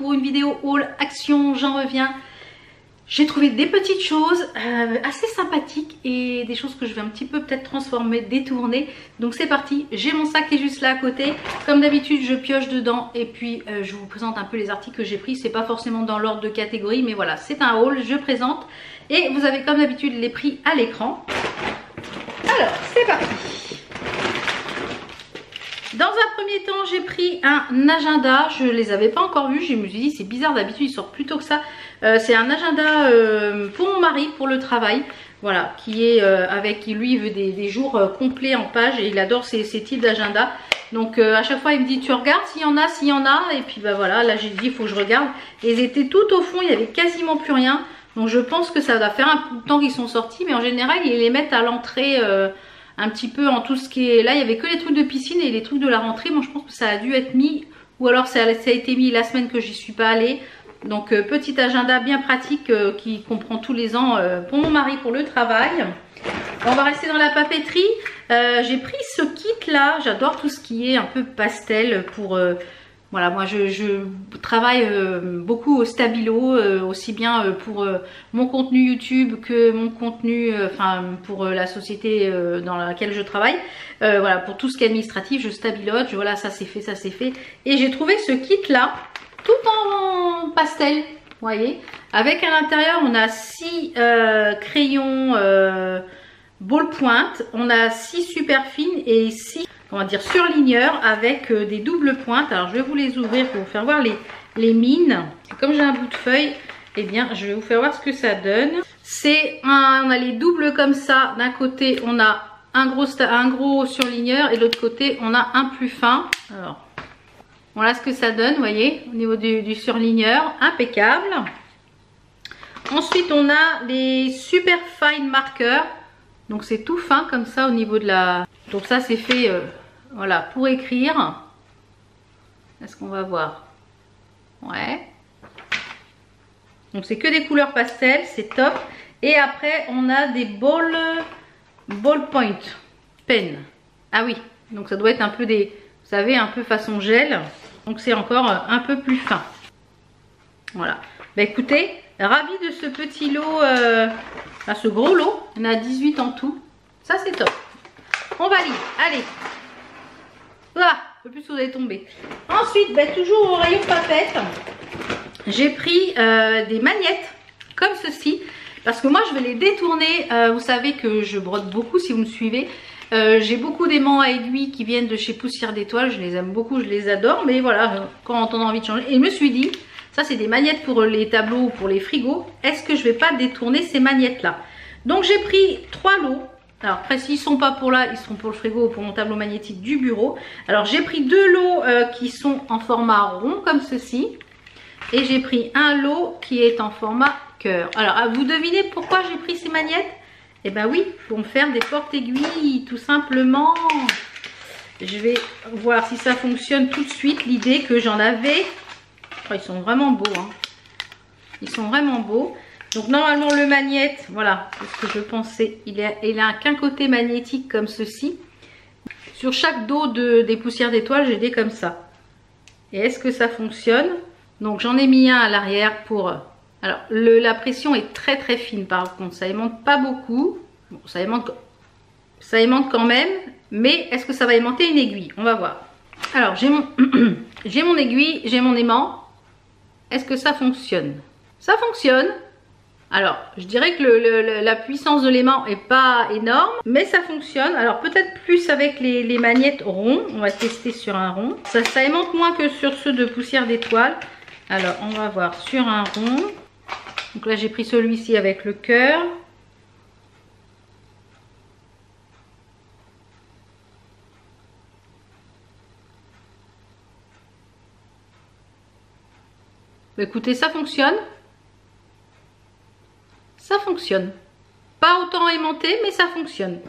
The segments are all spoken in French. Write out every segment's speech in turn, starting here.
pour une vidéo haul action, j'en reviens. J'ai trouvé des petites choses assez sympathiques et des choses que je vais un petit peu peut-être transformer, détourner. Donc c'est parti, j'ai mon sac qui est juste là à côté. Comme d'habitude, je pioche dedans et puis je vous présente un peu les articles que j'ai pris. C'est pas forcément dans l'ordre de catégorie, mais voilà, c'est un haul, je présente. Et vous avez comme d'habitude les prix à l'écran. Alors, c'est parti. Dans un premier temps, j'ai pris un agenda. Je ne les avais pas encore vus. Je me suis dit, c'est bizarre, d'habitude, ils sortent plus tôt que ça. C'est un agenda pour mon mari, pour le travail. Voilà, qui est lui, il veut des jours complets en page et il adore ces types d'agenda. Donc, à chaque fois, il me dit, tu regardes s'il y en a. Et puis, bah voilà, là, j'ai dit, il faut que je regarde. Et ils étaient tout au fond, il n'y avait quasiment plus rien. Donc, je pense que ça va faire un peu de temps qu'ils sont sortis. Mais en général, ils les mettent à l'entrée. Un petit peu en tout ce qui est là, il y avait que les trucs de piscine et les trucs de la rentrée. Moi je pense que ça a dû être mis, ou alors ça a été mis la semaine que j'y suis pas allée. Donc petit agenda bien pratique qui comprend tous les ans pour mon mari pour le travail. On va rester dans la papeterie. J'ai pris ce kit là, j'adore tout ce qui est un peu pastel pour voilà, moi je travaille beaucoup au stabilo, aussi bien pour mon contenu YouTube que mon contenu, pour la société dans laquelle je travaille. Voilà, pour tout ce qui est administratif, je stabilote, voilà, ça c'est fait, ça c'est fait. Et j'ai trouvé ce kit là, tout en pastel, vous voyez. Avec à l'intérieur, on a 6 crayons ballpoint, on a 6 super fines et 6... on va dire surligneurs avec des doubles pointes. Alors je vais vous les ouvrir pour vous faire voir les mines. Comme j'ai un bout de feuille, eh bien je vais vous faire voir ce que ça donne. On a les doubles comme ça. D'un côté on a un gros surligneur et de l'autre côté on a un plus fin. Alors voilà ce que ça donne, vous voyez, au niveau du surligneur, impeccable. Ensuite on a les super fine markers. Donc c'est tout fin comme ça au niveau de la... Donc ça c'est fait voilà, pour écrire. Est-ce qu'on va voir? Ouais. Donc c'est que des couleurs pastel, c'est top. Et après on a des ballpoint pen. Ah oui, donc ça doit être un peu des... Vous savez, un peu façon gel. Donc c'est encore un peu plus fin. Voilà. Bah écoutez, ravie de ce petit lot... ce gros lot, on a 18 en tout. Ça c'est top. On va lire, allez. Voilà, je ne sais plus si vous allez tomber. Ensuite, toujours au rayon papette, j'ai pris des magnettes comme ceci. Parce que moi je vais les détourner. Vous savez que je brode beaucoup si vous me suivez. J'ai beaucoup d'aimants à aiguilles qui viennent de chez Poussière d'Étoiles. Je les aime beaucoup, je les adore. Mais voilà, quand on a envie de changer. Et je me suis dit... Ça, c'est des magnettes pour les tableaux ou pour les frigos. Est-ce que je vais pas détourner ces magnettes-là? Donc, j'ai pris 3 lots. Alors, après, s'ils ne sont pas pour là, ils seront pour le frigo ou pour mon tableau magnétique du bureau. Alors, j'ai pris 2 lots qui sont en format rond, comme ceci. Et j'ai pris un lot qui est en format cœur. Alors, vous devinez pourquoi j'ai pris ces magnettes? Eh bien oui, pour me faire des porte-aiguilles, tout simplement. Je vais voir si ça fonctionne tout de suite. L'idée que j'en avais... Oh, ils sont vraiment beaux, hein. Ils sont vraiment beaux. Donc normalement le magnète, voilà, c'est ce que je pensais. Il a qu'un côté magnétique comme ceci. Sur chaque dos des poussières d'étoiles, j'ai des comme ça. Et est-ce que ça fonctionne? Donc j'en ai mis un à l'arrière pour... Alors la pression est très très fine par contre, ça aimante pas beaucoup. Bon, ça aimante quand même. Mais est-ce que ça va aimanter une aiguille? On va voir. Alors j'ai mon aiguille, j'ai mon aimant. Est-ce que ça fonctionne? Ça fonctionne. Alors, je dirais que la puissance de l'aimant n'est pas énorme, mais ça fonctionne. Alors, peut-être plus avec les magnettes ronds. On va tester sur un rond. Ça aimante moins que sur ceux de Poussière d'Étoiles. Alors, on va voir sur un rond. Donc là, j'ai pris celui-ci avec le cœur. Écoutez, ça fonctionne. Ça fonctionne. Pas autant aimanté, mais ça fonctionne.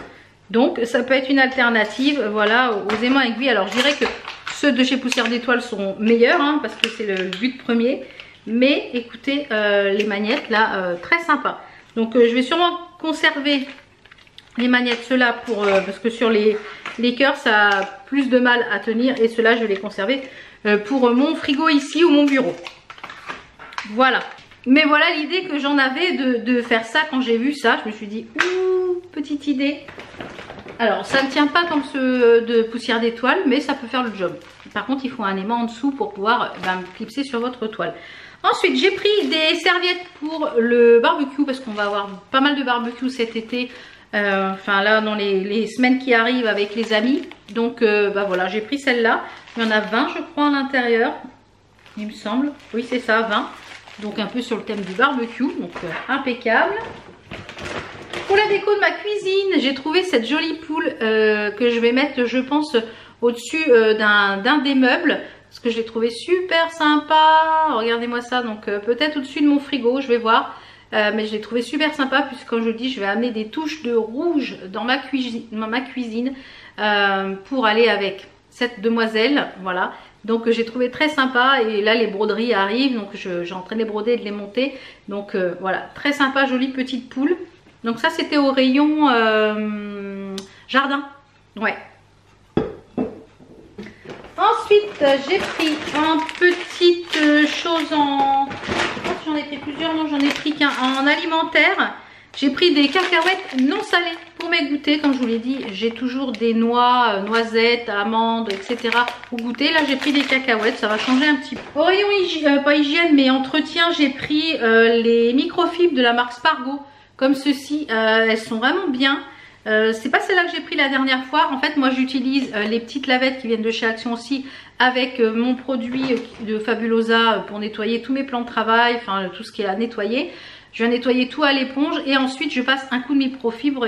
Donc, ça peut être une alternative, voilà, aux aimants aiguilles. Alors, je dirais que ceux de chez Poussière d'Étoiles sont meilleurs, hein, parce que c'est le but premier. Mais, écoutez, les magnettes, là, très sympa. Donc, je vais sûrement conserver les magnettes, ceux-là, parce que sur les cœurs, ça a plus de mal à tenir. Et ceux-là, je vais les conserver pour mon frigo ici ou mon bureau. Voilà. Mais voilà l'idée que j'en avais de faire ça. Quand j'ai vu ça, je me suis dit, ouh, petite idée. Alors ça ne tient pas comme ceux de poussière d'étoile, mais ça peut faire le job. Par contre il faut un aimant en dessous pour pouvoir clipser sur votre toile. Ensuite j'ai pris des serviettes pour le barbecue, parce qu'on va avoir pas mal de barbecue cet été. Enfin là dans les semaines qui arrivent avec les amis. Donc voilà, j'ai pris celle-là. Il y en a 20 je crois à l'intérieur, il me semble. Oui c'est ça, 20. Donc un peu sur le thème du barbecue, donc impeccable. Pour la déco de ma cuisine, j'ai trouvé cette jolie poule que je vais mettre, je pense, au-dessus d'un des meubles. Parce que je l'ai trouvé super sympa. Regardez-moi ça, donc peut-être au-dessus de mon frigo, je vais voir. Mais je l'ai trouvé super sympa, puisque comme je vous dis, je vais amener des touches de rouge dans ma cuisine pour aller avec cette demoiselle. Voilà. Donc j'ai trouvé très sympa, et là les broderies arrivent, donc j'ai en train de les broder et de les monter. Donc voilà, très sympa, jolie petite poule. Donc ça c'était au rayon jardin. Ouais. Ensuite j'ai pris un petite chose en... Je pense que j'en ai pris plusieurs, non j'en ai pris qu'un en alimentaire. J'ai pris des cacahuètes non salées pour mes goûters. Comme je vous l'ai dit, j'ai toujours des noix, noisettes, amandes, etc. au goûter. Là, j'ai pris des cacahuètes. Ça va changer un petit peu. Au rayon pas hygiène, mais entretien, j'ai pris les microfibres de la marque Spargo. Comme ceci. Elles sont vraiment bien. C'est pas celle-là que j'ai pris la dernière fois. En fait, moi, j'utilise les petites lavettes qui viennent de chez Action aussi avec mon produit de Fabulosa pour nettoyer tous mes plans de travail. Enfin, tout ce qui est à nettoyer. Je viens nettoyer tout à l'éponge et ensuite je passe un coup de microfibre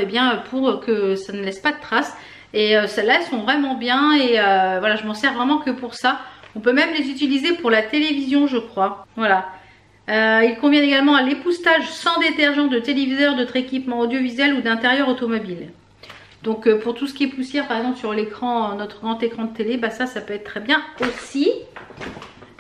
pour que ça ne laisse pas de traces. Et celles-là elles sont vraiment bien et voilà, je m'en sers vraiment que pour ça. On peut même les utiliser pour la télévision je crois. Voilà. Ils conviennent également à l'époussetage sans détergent de téléviseur, d'autres équipements audiovisuels ou d'intérieur automobile. Donc pour tout ce qui est poussière par exemple sur l'écran, notre grand écran de télé, bah ça peut être très bien aussi.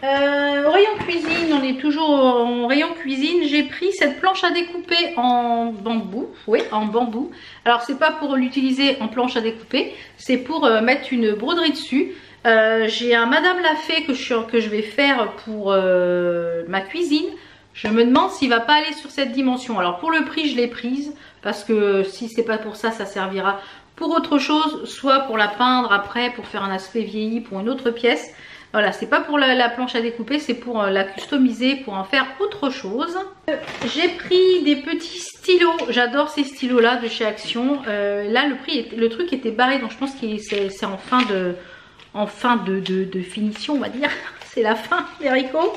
Au rayon cuisine, on est toujours en rayon cuisine. J'ai pris cette planche à découper en bambou. Oui, en bambou. Alors c'est pas pour l'utiliser en planche à découper, c'est pour mettre une broderie dessus. J'ai un Madame Lafay que je vais faire pour ma cuisine. Je me demande s'il va pas aller sur cette dimension. Alors pour le prix je l'ai prise parce que si c'est pas pour ça, ça servira pour autre chose, soit pour la peindre après, pour faire un aspect vieilli pour une autre pièce. Voilà, c'est pas pour la planche à découper, c'est pour la customiser, pour en faire autre chose. J'ai pris des petits stylos, j'adore ces stylos là de chez Action. Là le truc était barré, donc je pense que c'est en fin de finition on va dire. C'est la fin les haricots.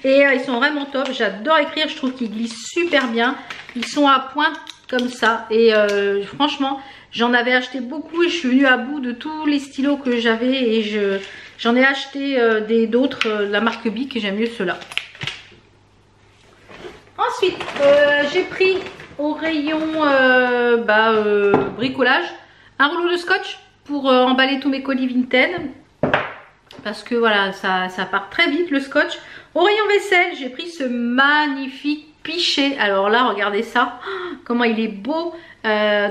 Et ils sont vraiment top, j'adore écrire, je trouve qu'ils glissent super bien. Ils sont à pointe comme ça et franchement j'en avais acheté beaucoup et je suis venue à bout de tous les stylos que j'avais et j'en ai acheté d'autres, la marque Bic, et j'aime mieux ceux-là. Ensuite, j'ai pris au rayon bricolage un rouleau de scotch pour emballer tous mes colis Vinted. Parce que voilà, ça part très vite le scotch. Au rayon vaisselle, j'ai pris ce magnifique pichet. Alors là, regardez ça, comment il est beau.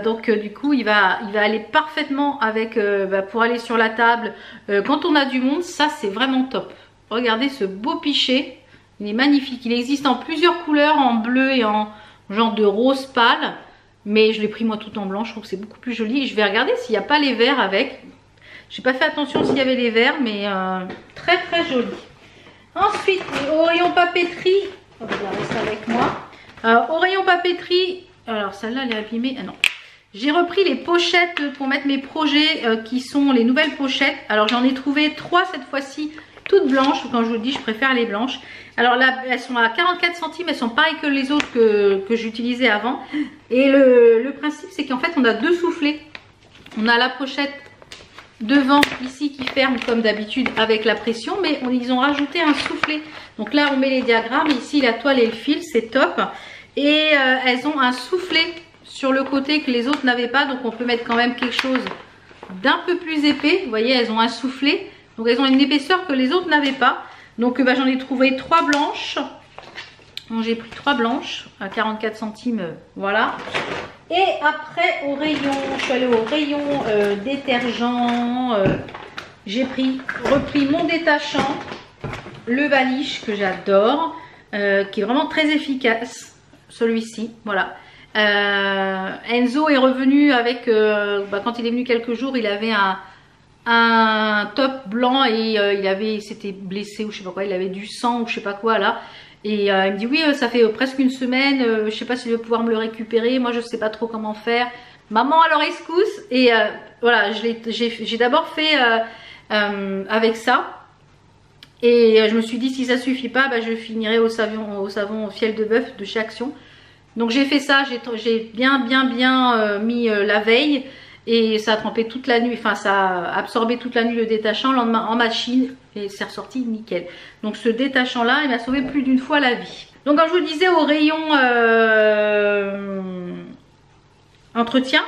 Donc du coup il va aller parfaitement avec pour aller sur la table quand on a du monde. Ça c'est vraiment top. Regardez ce beau pichet, il est magnifique. Il existe en plusieurs couleurs, en bleu et en genre de rose pâle, mais je l'ai pris moi tout en blanc. Je trouve que c'est beaucoup plus joli. Je vais regarder s'il n'y a pas les verts avec. J'ai pas fait attention s'il y avait les verts, mais très très joli. Ensuite au rayon papeterie, regardez ça avec moi. Au rayon papeterie, alors celle-là elle est abîmée, ah non. J'ai repris les pochettes pour mettre mes projets qui sont les nouvelles pochettes. Alors j'en ai trouvé 3 cette fois-ci, toutes blanches. Quand je vous le dis, je préfère les blanches. Alors là elles sont à 44 centimes, elles sont pareilles que les autres que j'utilisais avant. Et le principe c'est qu'en fait on a 2 soufflets. On a la pochette devant ici qui ferme comme d'habitude avec la pression, mais ils ont rajouté un soufflet. Donc là on met les diagrammes, ici la toile et le fil, c'est top. Et elles ont un soufflet sur le côté que les autres n'avaient pas, donc on peut mettre quand même quelque chose d'un peu plus épais. Vous voyez, elles ont un soufflet, donc elles ont une épaisseur que les autres n'avaient pas. Donc j'en ai trouvé 3 blanches. Donc j'ai pris 3 blanches à 44 centimes, voilà. Et après au rayon, je suis allée au rayon détergent. J'ai repris mon détachant, le Vanish que j'adore. qui est vraiment très efficace, celui-ci, voilà. Enzo est revenu avec, quand il est venu quelques jours, il avait un top blanc et il s'était blessé ou je sais pas quoi, il avait du sang ou je sais pas quoi là. Et il me dit oui, ça fait presque une semaine, je sais pas s'il va pouvoir me le récupérer, moi je sais pas trop comment faire. Maman alors rescousse. Et voilà, j'ai d'abord fait avec ça. Et je me suis dit si ça suffit pas, bah, je finirai au savon fiel de bœuf de chez Action. Donc j'ai fait ça, j'ai bien mis la veille. Et ça a trempé toute la nuit, enfin ça a absorbé toute la nuit le détachant, le lendemain en machine et c'est ressorti nickel. Donc ce détachant là, il m'a sauvé plus d'une fois la vie. Donc comme je vous disais au rayon entretien,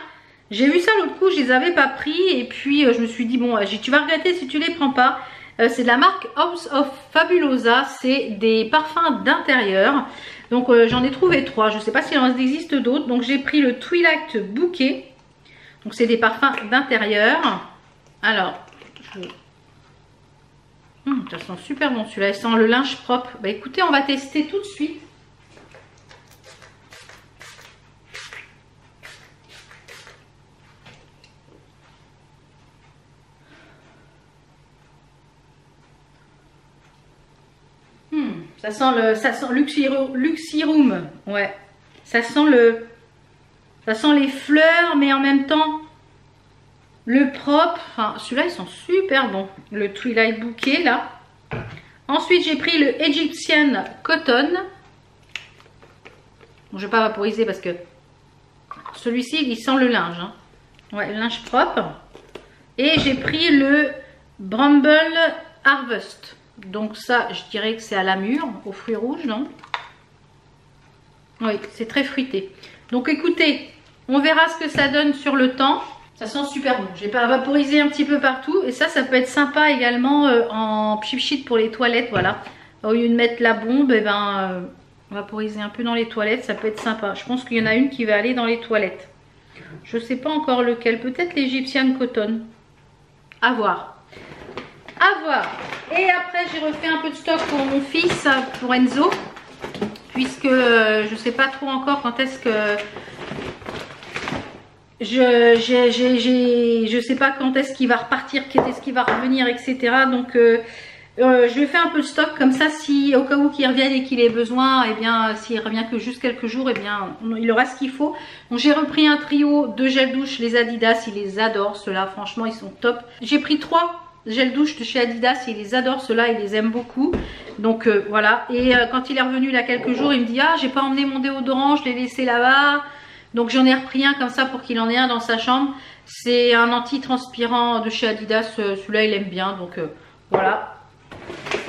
j'ai vu ça l'autre coup, je les avais pas pris et puis je me suis dit bon, tu vas regretter si tu les prends pas. C'est de la marque House of Fabulosa, c'est des parfums d'intérieur. Donc j'en ai trouvé 3, je sais pas s'il en existe d'autres. Donc j'ai pris le Twilight Bouquet. Donc c'est des parfums d'intérieur. Alors, ça sent super bon celui-là. Il sent le linge propre. Bah écoutez, on va tester tout de suite. Ça sent Luxirum. Ouais. Ça sent les fleurs, mais en même temps le propre. Enfin, celui-là, ils sont super bons. Le Twilight Bouquet, là. Ensuite, j'ai pris le Egyptian Cotton. Bon, je ne vais pas vaporiser parce que celui-ci, il sent le linge. Hein. Ouais, le linge propre. Et j'ai pris le Bramble Harvest. Donc ça, je dirais que c'est à la mûre, aux fruits rouges, non? Oui, c'est très fruité. Donc écoutez, on verra ce que ça donne sur le temps. Ça sent super bon. J'ai pas vaporisé un petit peu partout. Et ça peut être sympa également en pchit pour les toilettes. Voilà. Au lieu de mettre la bombe, et vaporiser un peu dans les toilettes, ça peut être sympa. Je pense qu'il y en a une qui va aller dans les toilettes. Je sais pas encore lequel. Peut-être l'Egyptian Cotton. À voir. À voir. Et après, j'ai refait un peu de stock pour mon fils, pour Enzo. Puisque je sais pas trop encore quand est-ce que... Je sais pas quand est-ce qu'il va repartir, quand est-ce qu'il va revenir, etc. Donc je lui ai fait un peu de stock comme ça, si au cas où qu'il revienne et qu'il ait besoin, et bien s'il revient que juste quelques jours, et bien il aura ce qu'il faut. Donc j'ai repris un trio de gel douche, les Adidas, il les adore ceux-là, franchement ils sont top. J'ai pris 3 gel douche de chez Adidas, il les adore ceux-là, il les aime beaucoup. Donc voilà, et quand il est revenu là quelques jours, il me dit ah j'ai pas emmené mon déodorant, je l'ai laissé là-bas. Donc j'en ai repris un comme ça pour qu'il en ait un dans sa chambre. C'est un anti-transpirant de chez Adidas, celui-là il aime bien, donc voilà.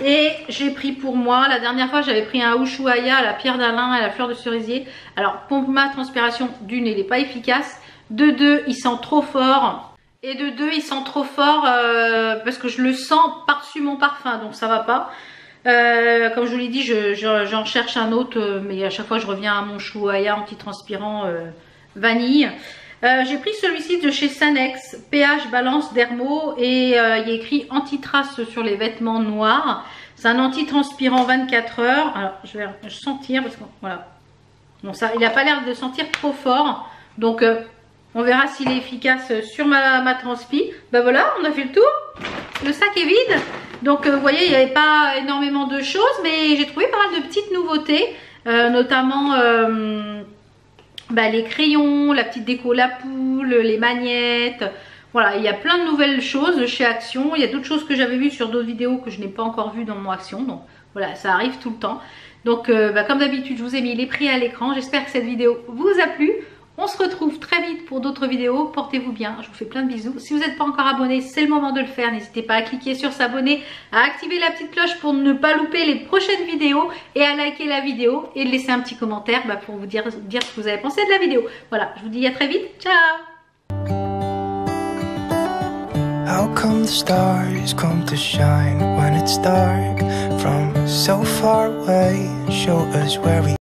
Et j'ai pris pour moi, la dernière fois j'avais pris un Ushuaïa à la pierre d'Alain et à la fleur de cerisier. Alors pour ma transpiration, d'une il n'est pas efficace, de deux il sent trop fort. Et de deux il sent trop fort parce que je le sens par-dessus mon parfum, donc ça va pas. Comme je vous l'ai dit, j'en cherche un autre, mais à chaque fois je reviens à mon Ushuaïa anti-transpirant vanille. J'ai pris celui-ci de chez Sanex, pH balance dermo, et il y a écrit anti-trace sur les vêtements noirs. C'est un anti-transpirant 24 heures. Alors je vais sentir parce que voilà. Bon, ça, il n'a pas l'air de sentir trop fort, donc on verra s'il est efficace sur ma transpi. Ben voilà, on a fait le tour. Le sac est vide. Donc vous voyez, il n'y avait pas énormément de choses, mais j'ai trouvé pas mal de petites nouveautés, notamment les crayons, la petite déco la poule, les magnettes. Voilà, il y a plein de nouvelles choses chez Action. Il y a d'autres choses que j'avais vues sur d'autres vidéos que je n'ai pas encore vues dans mon Action. Donc voilà, ça arrive tout le temps. Donc comme d'habitude, je vous ai mis les prix à l'écran. J'espère que cette vidéo vous a plu. On se retrouve très vite pour d'autres vidéos. Portez-vous bien. Je vous fais plein de bisous. Si vous n'êtes pas encore abonné, c'est le moment de le faire. N'hésitez pas à cliquer sur s'abonner, à activer la petite cloche pour ne pas louper les prochaines vidéos et à liker la vidéo et de laisser un petit commentaire pour vous dire ce que vous avez pensé de la vidéo. Voilà, je vous dis à très vite. Ciao! How come the stars come to shine when it's dark from so far away? Show us where we